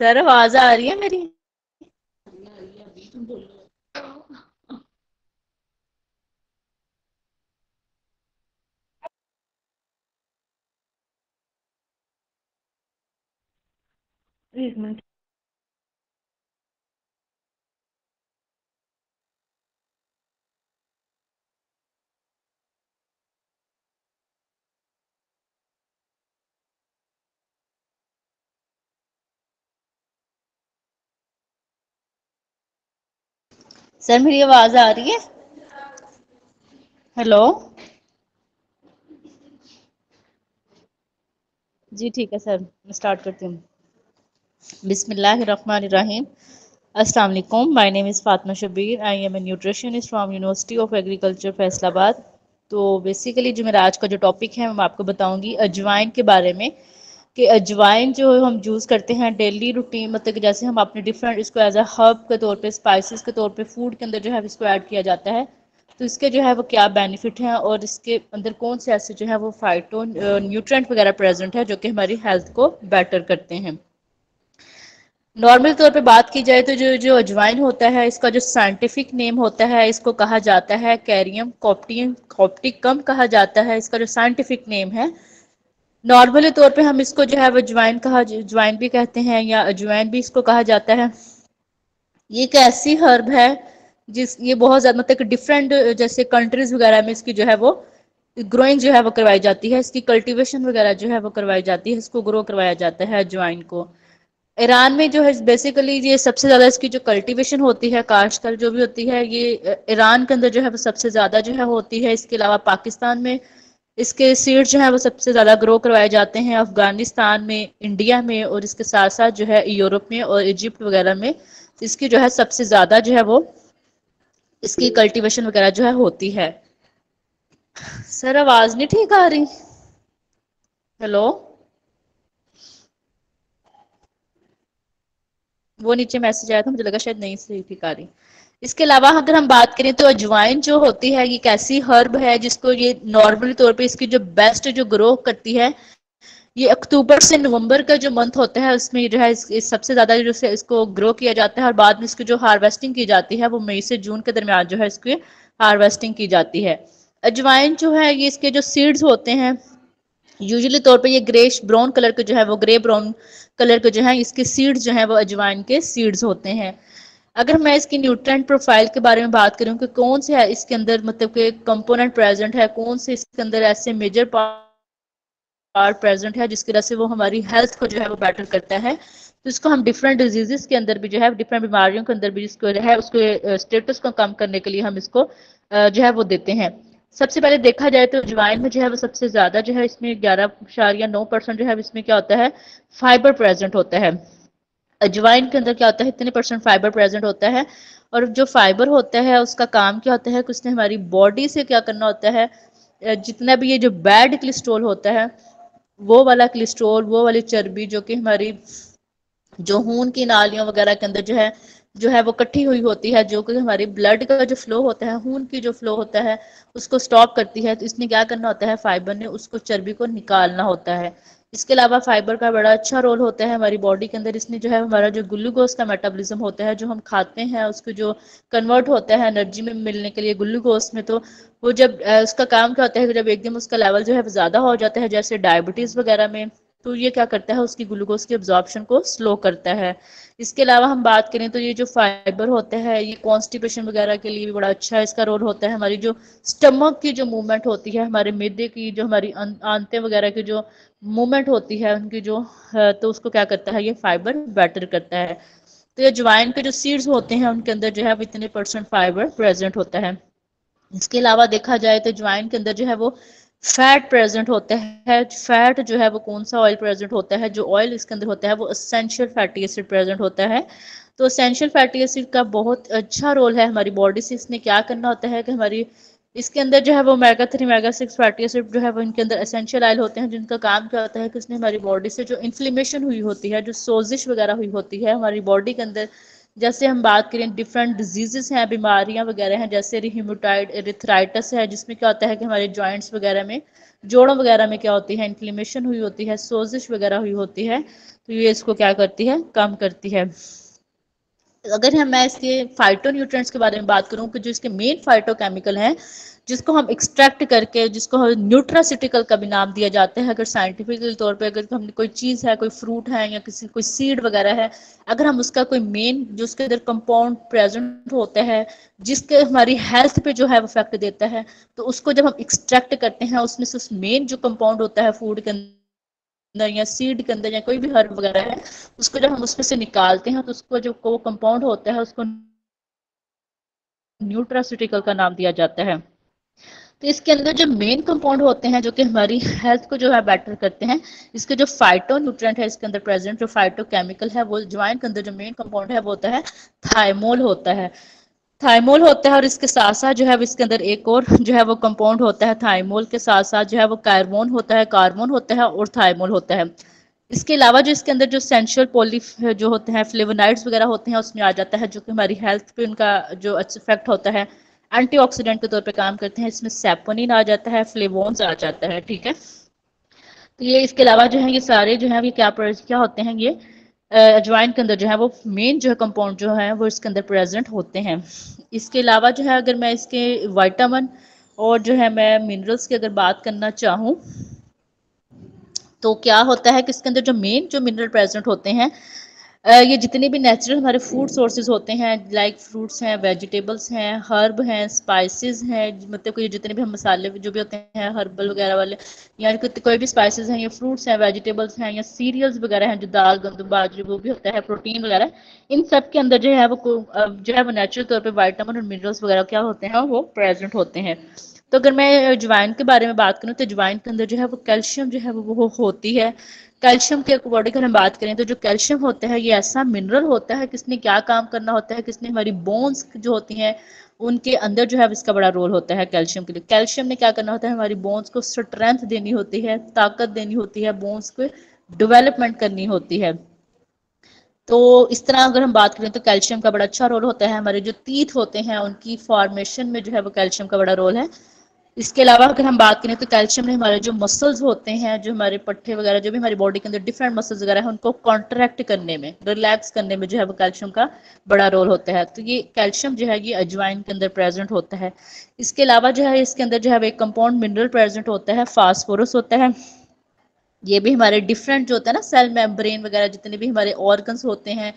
Sir आवाज आ रही है मेरी? एक मिनट। सर मेरी आवाज आ रही है? हेलो। जी ठीक है सर, मैं स्टार्ट करती हूँ। बिस्मिल्लाहिर्रहमानिर्रहीम। अस्सलाम वालेकुम। My name is Fatima Shabbir. I am a nutritionist from university of agriculture Faisalabad. तो बेसिकली जो मेरा आज का जो टॉपिक है मैं आपको बताऊंगी अजवाइन के बारे में, कि अजवाइन जो हम यूज़ करते हैं डेली रूटीन, मतलब कि जैसे हम अपने डिफरेंट इसको एज अ हर्ब के तौर पे, स्पाइसेस के तौर पे फूड के अंदर जो है इसको ऐड किया जाता है। तो इसके जो है वो क्या बेनिफिट हैं और इसके अंदर कौन से ऐसे जो है वो फाइटो न्यूट्रेंट वगैरह प्रेजेंट है जो कि हमारी हेल्थ को बेटर करते हैं। नॉर्मल तौर पे बात की जाए तो जो जो अजवाइन होता है इसका जो साइंटिफिक नेम होता है इसको कहा जाता है कैरियम कॉप्टियम कॉप्टिकम कहा जाता है, इसका जो साइंटिफिक नेम है। नॉर्मली तौर पे हम इसको जो है वो अजवाइन भी कहते हैं या अजवाइन भी इसको कहा जाता है। ये एक ऐसी हर्ब है जिस ये बहुत ज्यादा मतलब डिफरेंट जैसे कंट्रीज वगैरह में इसकी जो है वो ग्रोइंग जो है वो करवाई जाती है, इसकी कल्टीवेशन वगैरह जो है वो करवाई जाती है, इसको ग्रो करवाया जाता है अजवाइन को। ईरान में जो है बेसिकली ये सबसे ज्यादा इसकी जो कल्टीवेशन होती है, काश्तकार जो भी होती है, ये ईरान के अंदर जो है वो सबसे ज्यादा जो है होती है। इसके अलावा पाकिस्तान में इसके सीड्स जो है वो सबसे ज्यादा ग्रो करवाए जाते हैं, अफगानिस्तान में, इंडिया में, और इसके साथ साथ जो है यूरोप में और इजिप्ट वगैरह में इसकी जो है सबसे ज्यादा जो है वो इसकी कल्टीवेशन वगैरह जो है होती है। सर आवाज नहीं ठीक आ रही? हेलो। वो नीचे मैसेज आया था, मुझे लगा शायद नहीं सही ठीक आ रही। इसके अलावा अगर हम बात करें तो अजवाइन जो होती है ये एक ऐसी हर्ब है जिसको ये नॉर्मली तौर पे इसकी जो बेस्ट जो ग्रो करती है, ये अक्टूबर से नवंबर का जो मंथ होता है उसमें जो है इस सबसे ज्यादा जो से इसको ग्रो किया जाता है, और बाद में इसकी जो हार्वेस्टिंग की जाती है वो मई से जून के दरमियान जो है इसकी हार्वेस्टिंग की जाती है। अजवाइन जो है ये इसके जो सीड्स होते हैं यूजुअली तौर पे ये ग्रेश ब्राउन कलर के जो है वो ग्रे ब्राउन कलर के जो है इसके सीड्स जो है वो अजवाइन के सीड्स होते हैं। अगर मैं इसकी न्यूट्रिएंट प्रोफाइल के बारे में बात करूं कि कौन से है इसके अंदर मतलब के कंपोनेंट प्रेजेंट है, कौन से इसके अंदर ऐसे मेजर पार्ट प्रेजेंट है जिसकी वजह से वो हमारी हेल्थ को जो है वो बेटर करता है, तो इसको हम डिफरेंट डिजीजेस के अंदर भी जो है डिफरेंट बीमारियों के अंदर भी जिसको है उसके स्टेटस को कम करने के लिए हम इसको जो है वो देते हैं। सबसे पहले देखा जाए तो अजवाइन में जो है वो सबसे ज्यादा जो है इसमें 11.9% जो है इसमें क्या होता है, फाइबर प्रेजेंट होता है। अजवाइन के अंदर क्या होता है, इतने परसेंट फाइबर प्रेजेंट होता है। और जो फाइबर होता है उसका काम क्या होता है कि उसने हमारी बॉडी से क्या करना होता है, जितना भी ये जो बैड कोलेस्ट्रॉल होता है, वो वाला कोलेस्ट्रॉल, वो वाली चर्बी जो कि हमारी जो खून की नालियों वगैरह के अंदर जो है वो इकट्ठी हुई होती है, जो कि हमारी ब्लड का जो फ्लो होता है, खून की जो फ्लो होता है उसको स्टॉप करती है। तो इसने क्या करना होता है, फाइबर ने उसको चर्बी को निकालना होता है। इसके अलावा फाइबर का बड़ा अच्छा रोल होता है हमारी बॉडी के अंदर। इसने जो है हमारा जो ग्लूकोज का मेटाबॉलिज्म होता है जो हम खाते हैं उसको जो कन्वर्ट होता है एनर्जी में मिलने के लिए ग्लूकोज में, तो वो जब उसका काम क्या होता है कि जब एकदम उसका लेवल जो है ज्यादा हो जाता है जैसे डायबिटीज वगैरह में, तो ये क्या करता है उसकी ग्लूकोज की एब्जॉर्प्शन को स्लो करता है। इसके अलावा हम बात करें तो ये जो फाइबर होता है ये कॉन्स्टिपेशन वगैरह के लिए भी बड़ा अच्छा इसका रोल होता है। हमारी जो स्टमक की जो मूवमेंट होती है, हमारे मैदे की जो हमारी आंतें वगैरह की जो मूवमेंट होती है उनकी जो तो उसको क्या करता है, ये फाइबर बेटर करता है। तो ये ज्वाइन के जो सीड्स होते हैं उनके अंदर जो है इतने परसेंट फाइबर प्रेजेंट होता है। इसके अलावा देखा जाए तो ज्वाइन के अंदर जो है वो फैट प्रेजेंट होता है। फैट जो है वो कौन सा ऑयल प्रेजेंट होता है, जो ऑयल इसके अंदर होता है वो एसेंशियल फैटी एसिड प्रेजेंट होता है। तो एसेंशियल फैटी एसिड का बहुत अच्छा रोल है हमारी बॉडी से। इसने क्या करना होता है कि हमारी इसके अंदर जो है वो ओमेगा 3 ओमेगा 6 फैटी एसिड जो है वो इनके अंदर एसेंशियल ऑयल होते हैं, जिनका काम क्या होता है कि इसने हमारी बॉडी से जो इन्फ्लेमेशन हुई होती है, जो सोजिश वगैरह हुई होती है हमारी बॉडी के अंदर, जैसे हम बात करें डिफरेंट डिजीजेस हैं, बीमारियां वगैरह हैं, जैसे रिहीमेटॉइड एरिथ्राइटिस है, जिसमें क्या होता है कि हमारे जॉइंट्स वगैरह में, जोड़ों वगैरह में क्या होती है, इन्फ्लेमेशन हुई होती है, सोजिश वगैरह हुई होती है, तो ये इसको क्या करती है, कम करती है। अगर हम मैं इसके फाइटो न्यूट्रिएंट्स के बारे में बात करूं कि जो इसके मेन फाइटो केमिकल हैं, जिसको हम एक्सट्रैक्ट करके, जिसको न्यूट्रासिटिकल का भी नाम दिया जाता है, अगर साइंटिफिकल तौर पे अगर हमने कोई चीज़ है, कोई फ्रूट है या किसी कोई सीड वगैरह है, अगर हम उसका कोई मेन जो उसके अंदर कंपाउंड प्रेजेंट होता है जिसके हमारी हेल्थ पे जो है वो इफेक्ट देता है, तो उसको जब हम एक्सट्रैक्ट करते हैं उसमें से उस मेन जो कंपाउंड होता है फूड के अंदर या सीड के अंदर या कोई भी हर्ब वगैरह है, उसको जब हम उसमें से निकालते हैं तो उसको जो को कंपाउंड होता है उसको न्यूट्रास्यूटिकल का नाम दिया जाता है। तो इसके अंदर जो मेन कंपाउंड होते हैं जो कि हमारी हेल्थ को जो है बेटर करते हैं, इसके जो फाइटो न्यूट्रिएंट है इसके अंदर प्रेजेंट जो फाइटो केमिकल है, वो ज्वाइन के अंदर जो मेन कंपाउंड है वो होता है थाइमोल होता है। थाइमोल होता है और इसके साथ साथ जो है इसके अंदर एक और जो है वो कंपाउंड होता है, थाइमोल के साथ साथ जो है वो कार्बोन होता है, कार्बोन होता है और थाइमोल होता है। इसके अलावा जो इसके अंदर जो सेंशुअल पॉली जो होते हैं फ्लेवोनाइड्स वगैरह होते हैं उसमें आ जाता है, जो कि हमारी हेल्थ पे उनका जो इफेक्ट होता है एंटीऑक्सीडेंट के तौर पे काम करते हैं। इसमें सेपोनिन आ जाता है, फ्लेवोन्स आ जाता है, ठीक है। तो ये इसके अलावा जो है ये सारे जो है ये क्या होते हैं, ये अजवाइन के अंदर जो है वो मेन जो है कंपाउंड जो है वो इसके अंदर प्रेजेंट होते हैं। इसके अलावा जो है अगर मैं इसके विटामिन और जो है मैं मिनरल्स की अगर बात करना चाहूँ, तो क्या होता है कि इसके अंदर जो मेन जो मिनरल प्रेजेंट होते हैं, ये जितने भी नेचुरल हमारे फूड सोर्सेज होते हैं, लाइक फ्रूट्स हैं, वेजिटेबल्स हैं, हर्ब हैं, स्पाइसेस हैं, मतलब कोई जितने भी हम मसाले जो भी होते हैं हर्बल वगैरह वाले, या कोई भी स्पाइसेस हैं, या फ्रूट्स हैं, वेजिटेबल्स हैं, या सीरियल्स वगैरह हैं, जो दाल गंदम बाजरे वो भी होता है, प्रोटीन वगैरह, इन सब के अंदर जो है वो जो है वो नेचुरल तौर पर वाइटामिन और मिनरल्स वगैरह क्या होते हैं वो प्रेजेंट होते हैं। तो अगर मैं अजवाइन के बारे में बात करूँ तो अजवाइन के अंदर जो है वो कैल्शियम जो है वो होती है। कैल्शियम के अकॉर्डिंग अगर हम बात करें तो जो कैल्शियम होता है ये ऐसा मिनरल होता है, किसने क्या काम करना होता है, किसने हमारी बोन्स जो होती हैं उनके अंदर जो है इसका बड़ा रोल होता है कैल्शियम के लिए। कैल्शियम ने क्या करना होता है, हमारी बोन्स को स्ट्रेंथ देनी होती है, ताकत देनी होती है, बोन्स को डेवलपमेंट करनी होती है। तो इस तरह अगर हम बात करें तो कैल्शियम का बड़ा अच्छा रोल होता है। हमारे जो टीथ होते हैं उनकी फॉर्मेशन में जो है वो कैल्शियम का बड़ा रोल है। इसके अलावा अगर हम बात करें तो कैल्शियम ने हमारे जो मसल्स होते हैं, जो हमारे पट्टे वगैरह, जो भी हमारी बॉडी के अंदर डिफरेंट मसल्स वगैरह हैं, उनको कॉन्ट्रैक्ट करने में, रिलैक्स करने में जो है वो कैल्शियम का बड़ा रोल होता है। तो ये कैल्शियम जो है ये अजवाइन के अंदर प्रेजेंट होता है। इसके अलावा जो है इसके अंदर जो है एक कंपाउंड मिनरल प्रेजेंट होता है, फास्फोरस होता है। ये भी हमारे डिफरेंट जो होता है ना सेल मेम्ब्रेन वगैरह, जितने भी हमारे ऑर्गन्स होते हैं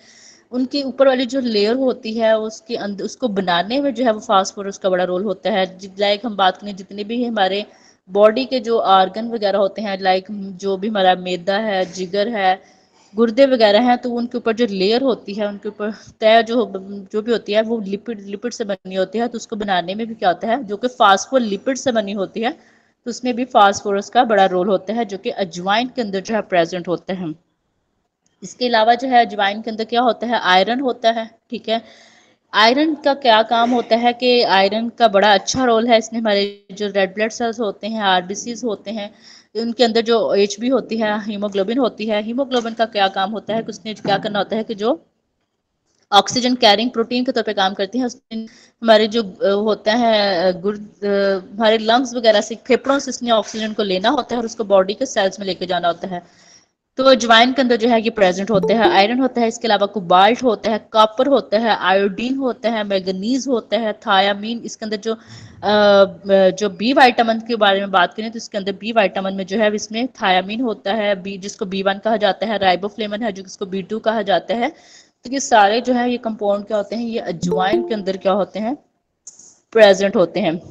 उनकी ऊपर वाली जो लेयर होती है उसके अंदर उसको बनाने में जो है वो फास्फोरस का बड़ा रोल होता है। लाइक हम बात करें जितने भी हमारे बॉडी के जो ऑर्गन वगैरह होते हैं, लाइक जो भी हमारा मैदा है, जिगर है, गुर्दे वगैरह हैं, तो उनके ऊपर जो लेयर होती है उनके ऊपर तय जो भी होती है वो लिपिड लिपिड से बनी होती है। तो उसको बनाने में भी क्या होता है, जो कि फास्फोलिपिड से बनी होती है, तो उसमें भी फास्फोरस का बड़ा रोल होता है, जो कि अजवाइन के अंदर जो है प्रेजेंट होता है। इसके अलावा जो है अजवाइन के अंदर क्या होता है, आयरन होता है, ठीक है। आयरन का क्या काम होता है कि आयरन का बड़ा अच्छा रोल है इसमें, हमारे जो रेड ब्लड सेल्स होते हैं, आरबीसीज होते हैं, उनके अंदर जो एचबी होती है, हीमोग्लोबिन होती है। हीमोग्लोबिन का क्या काम होता है कि उसने क्या करना होता है कि जो ऑक्सीजन कैरिंग प्रोटीन के तौर पे काम करती है, उसमें हमारे जो होता है हमारे लंग्स वगैरह से, फेफड़ों से इसने ऑक्सीजन को लेना होता है और उसको बॉडी के सेल्स में लेके जाना होता है। तो अजवाइन के अंदर जो है ये प्रेजेंट होते हैं। आयरन होता है, इसके अलावा कोबाल्ट होता है, कॉपर होता है, आयोडीन होता है, मैग्नीज होता है, थायामीन। इसके अंदर जो बी विटामिन के बारे में बात करें तो इसके अंदर बी विटामिन में जो है इसमें थायामीन होता है, बी जिसको B1 कहा जाता है, राइबोफ्लेविन है जो जिसको B2 कहा जाता है। तो ये सारे जो है ये कंपाउंड क्या होते हैं, ये अजवाइन के अंदर क्या होते हैं, प्रेजेंट होते हैं।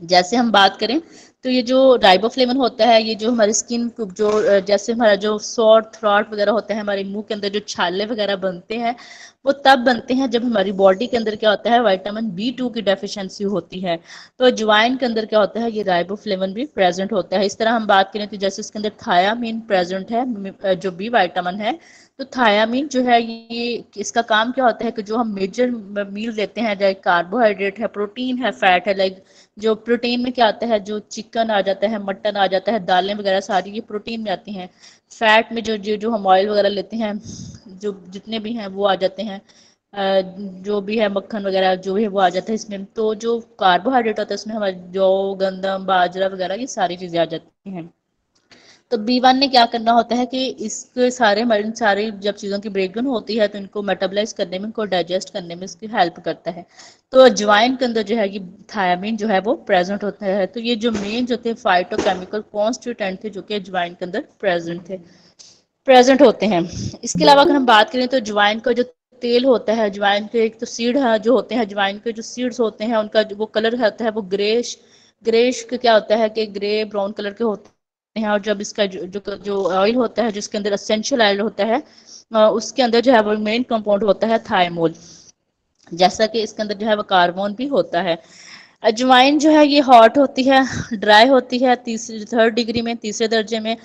जैसे हम बात करें तो ये जो राइबोफ्लेविन होता है, ये जो हमारी स्किन जो जैसे हमारा जो सॉर थ्रॉट वगैरह होता है, हमारे मुंह के अंदर जो छाले वगैरह बनते हैं वो तब बनते हैं जब हमारी बॉडी के अंदर क्या होता है, विटामिन B2 की डेफिशिएंसी होती है। तो अजवाइन के अंदर क्या होता है, ये राइबोफ्लेविन भी प्रेजेंट होता है। इस तरह हम बात करें तो जैसे इसके अंदर थायामीन प्रेजेंट है, जो बी विटामिन है। तो थायामीन जो है ये इसका काम क्या होता है कि जो हम मेजर मील लेते हैं, लाइक कार्बोहाइड्रेट है, प्रोटीन है, फैट है, लाइक जो प्रोटीन में क्या आता है, जो चिकन आ जाता है, मटन आ जाता है, दालें वगैरह सारी ये प्रोटीन में आती हैं। फैट में जो जो जो हम ऑयल वगैरह लेते हैं, जो जितने भी हैं वो आ जाते हैं जो भी है मक्खन वगैरह जो भी है वो आ जाता है इसमें। तो जो कार्बोहाइड्रेट होता है उसमें हमारे जौ, गंदम, बाजरा वगैरह ये सारी चीजें आ जाती हैं। तो B1 ने क्या करना होता है कि इसके सारे हमारे इन सारी जब चीज़ों की ब्रेकडाउन होती है तो इनको मेटाबलाइज करने में, इनको डाइजेस्ट करने में इसकी हेल्प करता है। तो अजवाइन के अंदर जो है ये थायामीन जो है वो प्रेजेंट होता है। तो ये जो मेन जो थे फाइटोकेमिकल कॉन्स्टिट्यूएंट थे जो कि अजवाइन के अंदर प्रेजेंट होते हैं। इसके अलावा अगर हम बात करें तो अजवाइन का जो तेल होता है, अजवाइन के एक तो सीड है जो होते हैं, अजवाइन के जो सीड्स होते हैं उनका जो वो कलर होता है वो ग्रेश ग्रेश क्या होता है कि ग्रे ब्राउन कलर के होते हैं। और जब इसका जो ऑयल होता है जिसके अंदर एसेंशियल ऑयल होता है उसके अंदर जो है वो मेन कंपाउंड होता है थायमोल, जैसा कि इसके अंदर जो है वो कार्बन भी होता है। अजवाइन जो है ये हॉट होती है, ड्राई होती है, तीसरी थर्ड डिग्री में, तीसरे दर्जे में,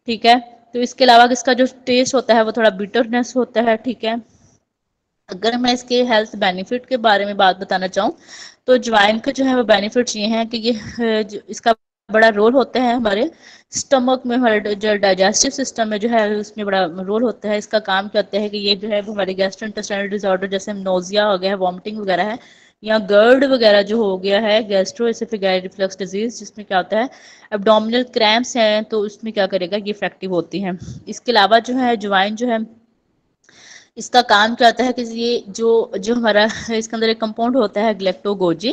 ठीक है। तो इसके अलावा इसका जो टेस्ट होता है वो थोड़ा बिटरनेस होता है, ठीक है। अगर मैं इसके हेल्थ बेनिफिट के बारे में बात बताना चाहूँ तो ज्वाइन के जो है वो बेनिफिट्स ये हैं कि ये इसका बड़ा रोल होता है हमारे स्टमक में, हमारे जो डाइजेस्टिव सिस्टम में जो है उसमें बड़ा रोल होता है। इसका काम क्या होता है कि ये जो है वो हमारे गैस्ट्रोइंटेस्टाइनल डिसऑर्डर जैसे नोजिया हो गया है, वॉमिटिंग वगैरह है, या गर्ड वगैरह जो हो गया है, गैस्ट्रोएसोफेगाई रिफ्लक्स डिजीज जिसमें क्या होता है एब्डोमिनल क्रैम्प्स हैं, तो उसमें क्या करेगा ये इफेक्टिव होती है। इसके अलावा जो है ज्वाइन जो है इसका काम क्या होता है कि ये जो जो हमारा इसके अंदर एक कंपाउंड होता है ग्लेक्टोगोजी,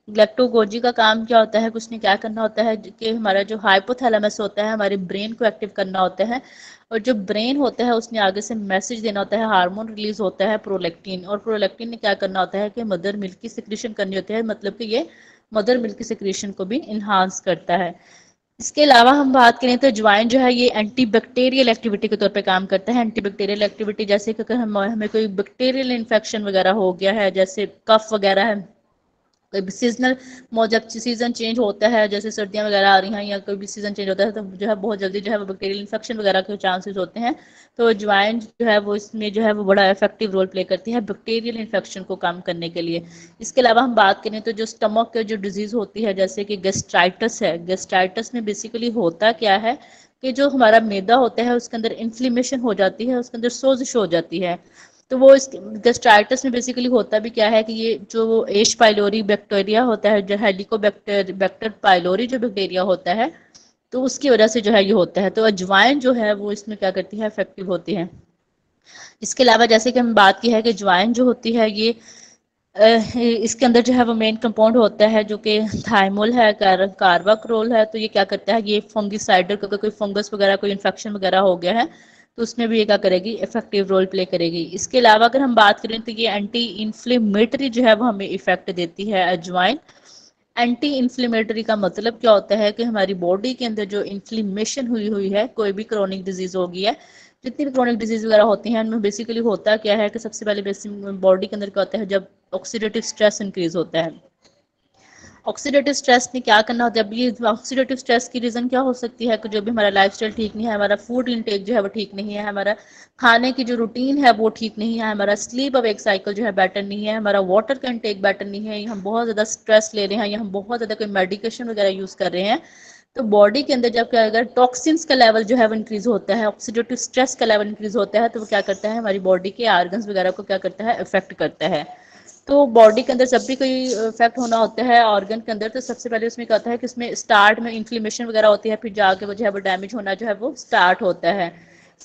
ग्लेक्टोगोजी का काम क्या होता है कि उसने क्या करना होता है कि हमारा जो हाइपोथैलेमस होता है हमारे ब्रेन को एक्टिव करना होता है, और जो ब्रेन होता है उसने आगे से मैसेज देना होता है, हार्मोन रिलीज होता है प्रोलैक्टिन, और प्रोलैक्टिन ने क्या करना होता है कि मदर मिल्क की सिक्रीशन करनी होती है, मतलब कि ये मदर मिल्क की सिक्रीशन को भी इन्हांस करता है। इसके अलावा हम बात करें तो ज्वाइन जो है ये एंटीबैक्टीरियल एक्टिविटी के तौर पे काम करता है। एंटीबैक्टीरियल एक्टिविटी जैसे कि अगर हमें कोई बैक्टीरियल इन्फेक्शन वगैरह हो गया है, जैसे कफ वगैरह है, कोई भी सीजनल जब सीजन चेंज होता है, जैसे सर्दियां वगैरह आ रही हैं या कोई भी सीजन चेंज होता है तो जो है बहुत जल्दी जो है वो बैक्टीरियल इन्फेक्शन वगैरह के चांसेस होते हैं। तो अजवाइन जो है वो इसमें जो है वो बड़ा इफेक्टिव रोल प्ले करती है बैक्टीरियल इन्फेक्शन को कम करने के लिए। इसके अलावा हम बात करें तो जो स्टमक के जो डिजीज होती है जैसे कि गेस्ट्राइटिस है, गेस्ट्राइटिस में बेसिकली होता क्या है कि जो हमारा मैदा होता है उसके अंदर इन्फ्लेमेशन हो जाती है, उसके अंदर सोजिश हो जाती है। तो वो इस गेस्ट्राइटिस में बेसिकली होता भी क्या है कि ये जो एश पाइलोरी बैक्टीरिया होता है, जो हेलिकोबैक्टर बैक्टर पाइलोरी जो बैक्टीरिया होता है, तो उसकी वजह से जो है ये होता है। तो अजवाइन जो है वो इसमें क्या करती है इफेक्टिव होती है। इसके अलावा जैसे कि हम बात की है कि ज्वाइन जो होती है ये इसके अंदर जो है वो मेन कंपाउंड होता है जो कि थाइमोल है, कार्बाक्रोल है। तो ये क्या करता है, ये फंगिसाइडर, अगर कोई फंगस वगैरह कोई इन्फेक्शन वगैरह हो गया है तो उसमें भी ये क्या करेगी इफेक्टिव रोल प्ले करेगी। इसके अलावा अगर हम बात करें तो ये एंटी इन्फ्लेमेटरी जो है वो हमें इफेक्ट देती है अजवाइन। एंटी इन्फ्लेमेटरी का मतलब क्या होता है कि हमारी बॉडी के अंदर जो इन्फ्लेमेशन हुई हुई है, कोई भी क्रोनिक डिजीज हो गई है, जितनी भी क्रोनिक डिजीज वगैरह होती हैं उनमें बेसिकली होता क्या है कि सबसे पहले बेसिक बॉडी के अंदर क्या होता है जब ऑक्सीडेटिव स्ट्रेस इंक्रीज होता है। ऑक्सीडेटिव स्ट्रेस ने क्या करना होता है, अब ये ऑक्सीडेटिव स्ट्रेस की रीजन क्या हो सकती है कि जो भी हमारा लाइफस्टाइल ठीक नहीं है, हमारा फूड इनटेक जो है वो ठीक नहीं है, हमारा खाने की जो रूटीन है वो ठीक नहीं है, हमारा स्लीप अवेक साइकिल जो है बेटर नहीं है, हमारा वाटर का इनटेक बेटर नहीं है, हम बहुत ज़्यादा स्ट्रेस ले रहे हैं या हम बहुत ज़्यादा कोई मेडिकेशन वगैरह यूज़ कर रहे हैं। तो बॉडी के अंदर जब क्या अगर टॉक्सिन्स का लेवल जो है वो इंक्रीज होता है, ऑक्सीडेटिव स्ट्रेस का लेवल इंक्रीज होता है, तो वो क्या करता है हमारी बॉडी के आर्गन्स वगैरह को क्या करता है इफेक्ट करता है। तो बॉडी के अंदर जब भी कोई इफेक्ट होना होता है ऑर्गन के अंदर, तो सबसे पहले उसमें क्या होता है कि उसमें स्टार्ट में इन्फ्लेमेशन वगैरह होती है, फिर जाके वो जो है वो डैमेज होना जो है वो स्टार्ट होता है।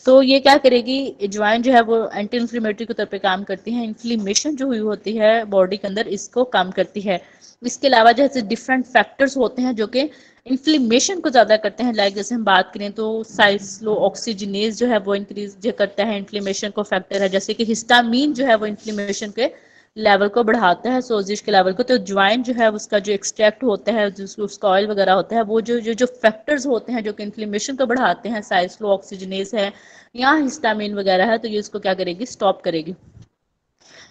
तो ये क्या करेगी, ज्वाइन जो है वो एंटी इन्फ्लेमेटरी के तौर पे काम करती है, इन्फ्लेमेशन जो हुई होती है बॉडी के अंदर इसको कम करती है। इसके अलावा जैसे डिफरेंट फैक्टर्स होते हैं जो कि इन्फ्लेमेशन को ज़्यादा करते हैं, लाइक जैसे हम बात करें तो साइक्लो ऑक्सीजनेज जो है वो इंक्रीज करता है इन्फ्लेमेशन को, फैक्टर है जैसे कि हिस्टामीन जो है वो इन्फ्लेमेशन के लेवल को बढ़ाता है, सोजिश के लेवल को। तो ज्वाइन जो है उसका जो एक्सट्रैक्ट होता है, उसका ऑयल वगैरह होता है, वो जो फैक्टर्स होते हैं जो कि इन्फ्लेमेशन को बढ़ाते हैं, साइक्लो ऑक्सीजनेज है या हिस्टामिन वगैरह है, तो ये उसको क्या करेगी स्टॉप करेगी।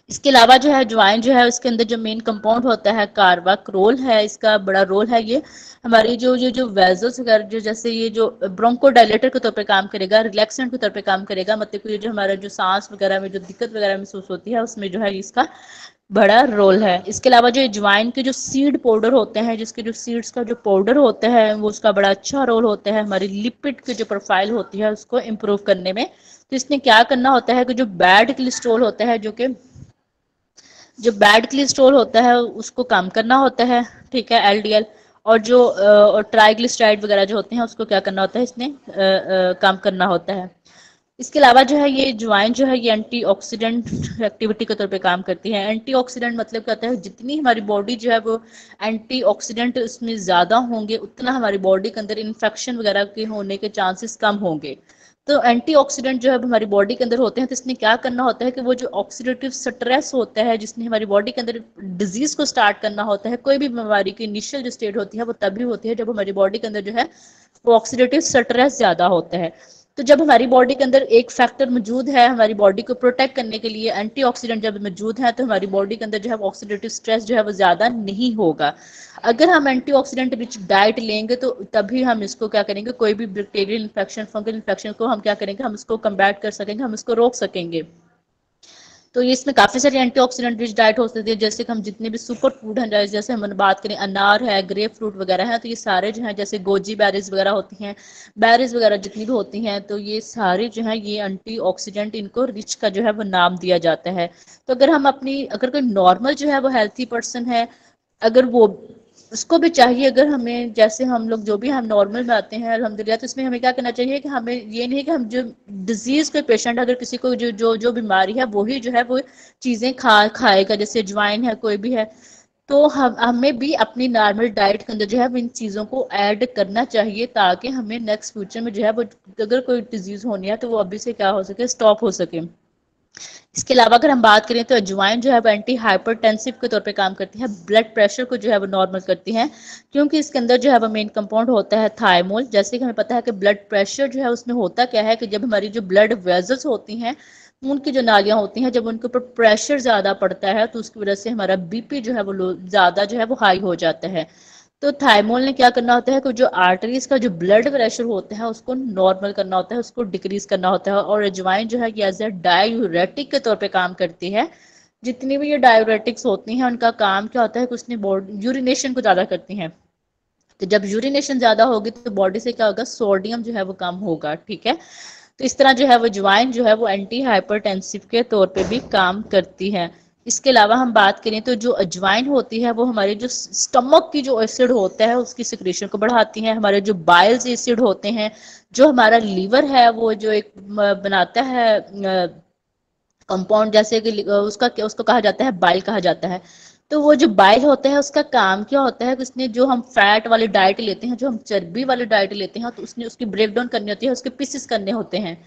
इसके अलावा जो है ज्वाइन जो है उसके अंदर जो मेन कंपाउंड होता है कार्बाक्रोल है, इसका बड़ा रोल है। ये हमारी जो वेजल्स वगैरह जो जैसे ये जो ब्रोंकोडायलेटर के तौर पे काम करेगा, रिलैक्सेंट के तौर पे काम करेगा, मतलब कि ये जो हमारा जो सांस वगैरह में जो दिक्कत वगैरह महसूस होती है उसमें जो है इसका बड़ा रोल है। इसके अलावा जो ज्वाइन के जो सीड पाउडर होते हैं, जिसके जो सीड्स का जो पाउडर होता है वो उसका बड़ा अच्छा रोल होता है हमारी लिपिड की जो प्रोफाइल होती है उसको इम्प्रूव करने में। तो इसने क्या करना होता है कि जो बैड कोलेस्ट्रॉल होता है जो कि जो बैड कोलेस्ट्रॉल होता है उसको कम करना होता है, ठीक है, एलडीएल। और जो ट्राइग्लिसराइड वगैरह जो होते हैं उसको क्या करना होता है, इसने कम करना होता है। इसके अलावा जो है ये अजवाइन जो है ये एंटीऑक्सीडेंट एक्टिविटी के तौर पे काम करती है। एंटीऑक्सीडेंट मतलब क्या होता है, जितनी हमारी बॉडी जो है वो एंटीऑक्सीडेंट उसमें ज़्यादा होंगे उतना हमारी बॉडी के अंदर इन्फेक्शन वगैरह के होने के चांसेस कम होंगे। तो एंटीऑक्सीडेंट जो है हमारी बॉडी के अंदर होते हैं, तो इसने क्या करना होता है कि वो जो ऑक्सीडेटिव स्ट्रेस होता है जिसने हमारी बॉडी के अंदर डिजीज को स्टार्ट करना होता है, कोई भी बीमारी की इनिशियल जो स्टेट होती है वो तभी होती है जब हमारी बॉडी के अंदर जो है वो ऑक्सीडेटिव स्ट्रेस ज्यादा होता है। तो जब हमारी बॉडी के अंदर एक फैक्टर मौजूद है हमारी बॉडी को प्रोटेक्ट करने के लिए, एंटीऑक्सीडेंट जब मौजूद है, तो हमारी बॉडी के अंदर जो है ऑक्सीडेटिव स्ट्रेस जो है वो ज्यादा नहीं होगा। अगर हम एंटीऑक्सीडेंट रिच डाइट लेंगे तो तभी हम इसको क्या करेंगे, कोई भी बैक्टीरियल इन्फेक्शन, फंगल इन्फेक्शन को हम क्या करेंगे, हम इसको कम्बैट कर सकेंगे, हम इसको रोक सकेंगे। तो ये इसमें काफी सारी एंटीऑक्सीडेंट रिच डाइट हो सकती है, जैसे कि हम जितने भी सुपर फूड हैं, जैसे हम बात करें अनार है, ग्रेप फ्रूट वगैरह है, तो ये सारे जो हैं, जैसे गोजी बेरीज वगैरह होती हैं, बेरीज वगैरह जितनी भी होती हैं, तो ये सारे जो है ये एंटीऑक्सीडेंट, इनको रिच का जो है वो नाम दिया जाता है। तो अगर हम अपनी, अगर कोई नॉर्मल जो है वो हेल्थी पर्सन है, अगर वो, उसको भी चाहिए, अगर हमें जैसे हम लोग जो भी हम नॉर्मल में आते हैं अल्हम्दुलिल्लाह, तो इसमें हमें क्या करना चाहिए कि हमें ये नहीं कि हम जो डिजीज कोई पेशेंट, अगर किसी को जो जो जो बीमारी है वही जो है वो चीजें खाएगा, जैसे अजवाइन है, कोई भी है, तो हमें भी अपनी नॉर्मल डाइट के अंदर जो है इन चीज़ों को ऐड करना चाहिए, ताकि हमें नेक्स्ट फ्यूचर में जो है वो अगर कोई डिजीज होनी है तो वो अभी से क्या हो सके, स्टॉप हो सके। इसके अलावा अगर हम बात करें तो अजवाइन जो है वो एंटी हाइपरटेंसिव के तौर पे काम करती है, ब्लड प्रेशर को जो है वो नॉर्मल करती है, क्योंकि इसके अंदर जो है वो मेन कंपाउंड होता है थायमोल। जैसे कि हमें पता है कि ब्लड प्रेशर जो है उसमें होता क्या है कि जब हमारी जो ब्लड वेजल्स होती हैं, उनकी जो नालियां होती हैं, जब उनके ऊपर प्रेशर ज्यादा पड़ता है तो उसकी वजह से हमारा बीपी जो है वो ज्यादा जो है वो हाई हो जाता है। तो थाइमोल ने क्या करना होता है कि जो आर्टरीज का जो ब्लड प्रेशर होता है उसको नॉर्मल करना होता है, उसको डिक्रीज करना होता है। और अजवाइन जो है कि एज ए डायूरेटिक के तौर पे काम करती है। जितनी भी ये डायूरेटिक्स होती हैं उनका काम क्या होता है कि उसने यूरिनेशन को ज्यादा करती हैं। तो जब यूरिनेशन ज्यादा होगी तो बॉडी से क्या होगा, सोडियम जो है वो कम होगा, ठीक है। तो इस तरह जो है वो अजवाइन जो है वो एंटी हाइपरटेंसिव के तौर पे भी काम करती है। इसके अलावा हम बात करें तो जो अजवाइन होती है वो हमारे जो स्टमक की जो एसिड होता है उसकी सिक्रेशन को बढ़ाती है। हमारे जो बाइल्स एसिड होते हैं, जो हमारा लीवर है वो जो एक बनाता है कंपाउंड, जैसे कि उसका उसको कहा जाता है बाइल कहा जाता है। तो वो जो बाइल होता है उसका काम क्या होता है कि उसने जो हम फैट वाली डाइट लेते हैं, जो हम चर्बी वाली डाइट लेते हैं, तो उसने उसकी ब्रेक डाउन करनी होती है, उसके पीसेस करने होते हैं।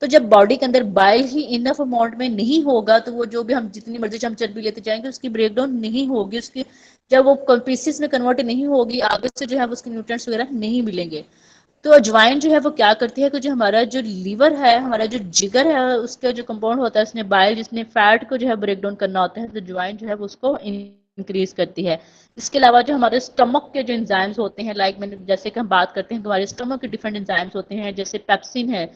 तो जब बॉडी के अंदर बाइल ही इनफ अमाउंट में नहीं होगा तो वो जो भी हम जितनी मर्जी हम चर्बी लेते जाएंगे उसकी ब्रेक डाउन नहीं होगी, उसकी जब वो पीसेस में कन्वर्ट नहीं होगी आगे से जो है उसके न्यूट्रिएंट्स वगैरह नहीं मिलेंगे। तो अजवाइन जो है वो क्या करती है कि जो हमारा जो लीवर है, हमारा जो जिगर है, उसका जो कंपाउंड होता है उसने बाइल जिसने फैट को जो है ब्रेक डाउन करना होता है, तो अजवाइन जो है वो उसको इंक्रीज करती है। इसके अलावा जो हमारे स्टमक के जो एंजाइम्स होते हैं, लाइक मैंने जैसे कि हम बात करते हैं कि हमारे स्टमक के डिफरेंट एंजाइम्स होते हैं, जैसे पेप्सिन है।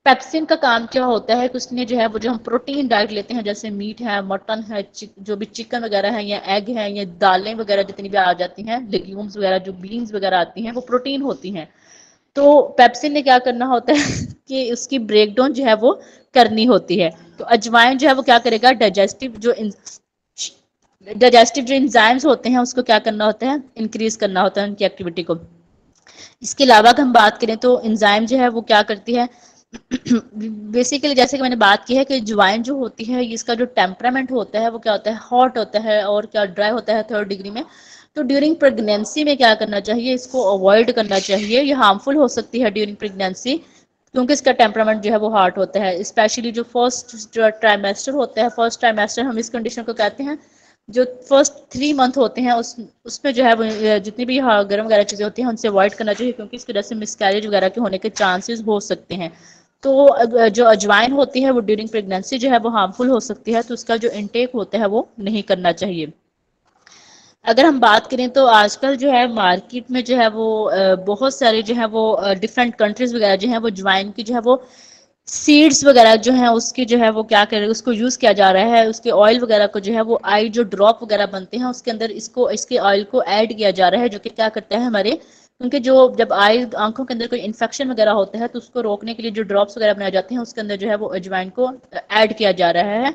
पेप्सिन का काम क्या होता है कि उसने जो है वो जो हम प्रोटीन डाइट लेते हैं, जैसे मीट है, मटन है, जो भी चिकन वगैरह है, या एग है, या दालें वगैरह जितनी भी आ जाती हैं, लेग्यूम्स वगैरह जो बीन्स वगैरह आती हैं, वो प्रोटीन होती हैं। तो पेप्सिन ने क्या करना होता है कि उसकी ब्रेकडाउन जो है वो करनी होती है। तो अजवाइन जो है वो क्या करेगा, डाइजेस्टिव जो एंजाइम्स होते हैं उसको क्या करना होता है, इंक्रीज करना होता है उनकी एक्टिविटी को। इसके अलावा अगर हम बात करें तो एंजाइम जो है वो क्या करती है बेसिकली जैसे कि मैंने बात की है कि अजवाइन जो होती है इसका जो टेम्परामेंट होता है वो क्या होता है, हॉट होता है और क्या ड्राई होता है, 3rd डिग्री में। तो ड्यूरिंग प्रेगनेंसी में क्या करना चाहिए, इसको अवॉइड करना चाहिए, ये हार्मफुल हो सकती है ड्यूरिंग प्रेगनेंसी, क्योंकि इसका टेम्परामेंट जो है वो हार्ट होता है। स्पेशली जो फर्स्ट जो ट्राइमेस्टर होता है, फर्स्ट ट्राइमेस्टर हम इस कंडीशन को कहते हैं, जो फर्स्ट 3 मंथ होते हैं उसमें जो है वो जितनी भी गर्म वगैरह चीज़ें होती हैं उनसे अवॉइड करना चाहिए, क्योंकि इसकी वजह से मिसकैरेज वगैरह के होने के चांसेस हो सकते हैं। तो जो अजवाइन होती है वो ड्यूरिंग प्रेगनेंसी जो है वो हार्मफुल हो सकती है, तो उसका जो इनटेक होता है वो नहीं करना चाहिए। अगर हम बात करें तो आजकल जो है मार्केट में जो है वो बहुत सारे जो है वो डिफरेंट कंट्रीज वगैरह जो है वो अजवाइन की जो है वो सीड्स वगैरह जो है उसकी जो है वो क्या कर रहे हैं, उसको यूज किया जा रहा है, उसके ऑयल वगैरह को जो है वो आई जो ड्रॉप वगैरह बनते हैं उसके अंदर इसको इसके ऑयल को ऐड किया जा रहा है, जो कि क्या करता है हमारे, क्योंकि जो जब आई आंखों के अंदर कोई इन्फेक्शन वगैरह होता है तो उसको रोकने के लिए जो ड्रॉप्स वगैरह बनाए जाते हैं उसके अंदर जो है वो अजवाइन को ऐड किया जा रहा है।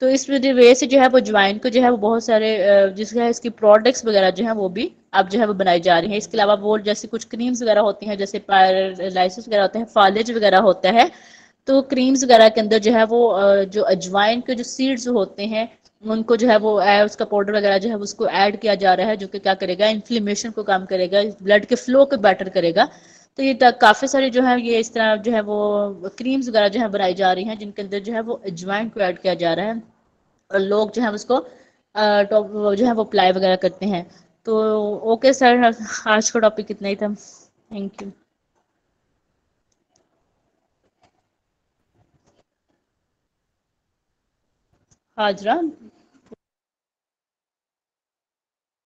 तो इस वे से जो है वो अजवाइन को जो है वो बहुत सारे जिसका है इसकी प्रोडक्ट्स वगैरह जो है वो भी अब जो है वो बनाई जा रही है। इसके अलावा वो जैसे कुछ क्रीम्स वगैरह होती हैं, जैसे पैरालाइसिस वगैरह होते हैं, फालिज वगैरह होता है, तो क्रीम्स वगैरह के अंदर जो है वो जो अजवाइन के जो सीड्स होते हैं उनको जो है वो उसका पाउडर वगैरह जो है उसको ऐड किया जा रहा है, जो कि क्या करेगा, इन्फ्लेमेशन को कम करेगा, ब्लड के फ्लो को बेटर करेगा। तो ये काफ़ी सारी जो है ये इस तरह जो है वो क्रीम्स वगैरह जो है बनाई जा रही हैं, जिनके अंदर जो है वो अजवाइन को ऐड किया जा रहा है, और लोग जो है उसको जो है वो अप्लाई वगैरह करते हैं। तो ओके सर, आज का टॉपिक इतना ही था। Thank you. हाजरा।